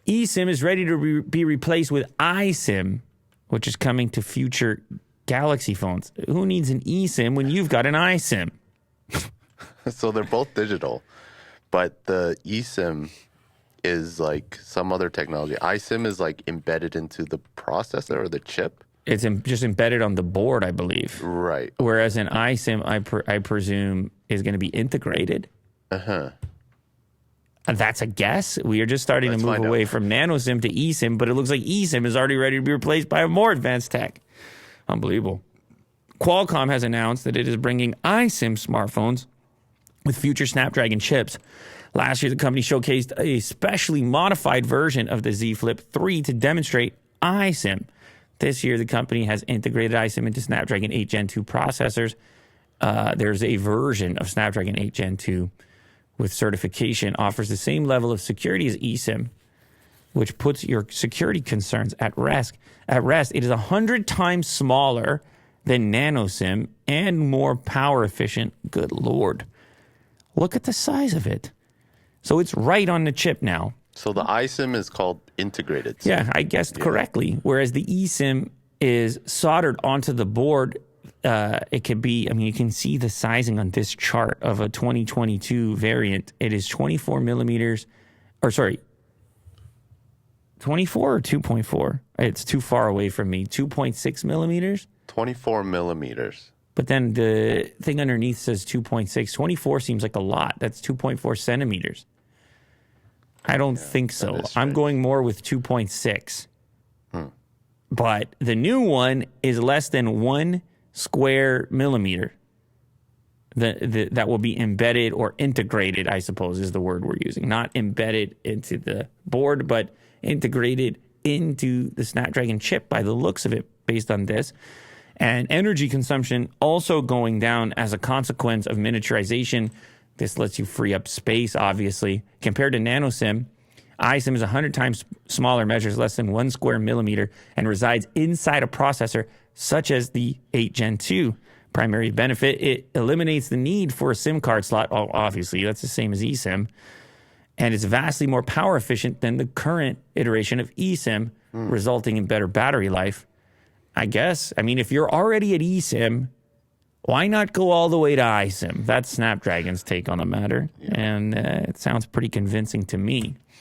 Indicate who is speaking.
Speaker 1: eSIM is ready to be replaced with iSIM, which is coming to future Galaxy phones. Who needs an eSIM when you've got an iSIM?
Speaker 2: So they're both digital, but the eSIM is like some other technology. iSIM is like embedded into the processor or the chip.
Speaker 1: It's just embedded on the board, I believe.
Speaker 2: Right.
Speaker 1: Whereas an iSIM, I presume, is going to be integrated.
Speaker 2: Uh-huh.
Speaker 1: That's a guess. We are just starting to move away from nano SIM to eSIM, but it looks like eSIM is already ready to be replaced by a more advanced tech. Unbelievable. Qualcomm has announced that it is bringing iSIM smartphones with future Snapdragon chips. Last year, the company showcased a specially modified version of the Z Flip 3 to demonstrate iSIM. This year, the company has integrated iSIM into Snapdragon 8 Gen 2 processors. There's a version of Snapdragon 8 Gen 2 with certification, offers the same level of security as eSIM, which puts your security concerns at rest. It is 100 times smaller than nano SIM and more power efficient. Good Lord. Look at the size of it. So it's right on the chip now.
Speaker 2: So the iSIM is called integrated SIM.
Speaker 1: Yeah, I guessed correctly. Whereas the eSIM is soldered onto the board. It could be, I mean, you can see the sizing on this chart of a 2022 variant. It is 24 millimeters, or sorry, 24 or 2.4? It's too far away from me. 2.6 millimeters?
Speaker 2: 24 millimeters.
Speaker 1: But then the thing underneath says 2.6. 24 seems like a lot. That's 2.4 centimeters. I don't think so. I'm going more with 2.6. But the new one is less than 1 square millimeter. That will be embedded or integrated, I suppose, is the word we're using. Not embedded into the board, but integrated into the Snapdragon chip by the looks of it, based on this. And energy consumption also going down as a consequence of miniaturization. This lets you free up space, obviously. Compared to nano SIM, iSIM is 100 times smaller, measures less than 1 square millimeter, and resides inside a processor such as the 8 Gen 2. Primary benefit, it eliminates the need for a SIM card slot. Oh, obviously, that's the same as eSIM. And it's vastly more power efficient than the current iteration of eSIM, resulting in better battery life. I guess. I mean, if you're already at eSIM, why not go all the way to iSIM? That's Snapdragon's take on the matter. Yeah. And it sounds pretty convincing to me.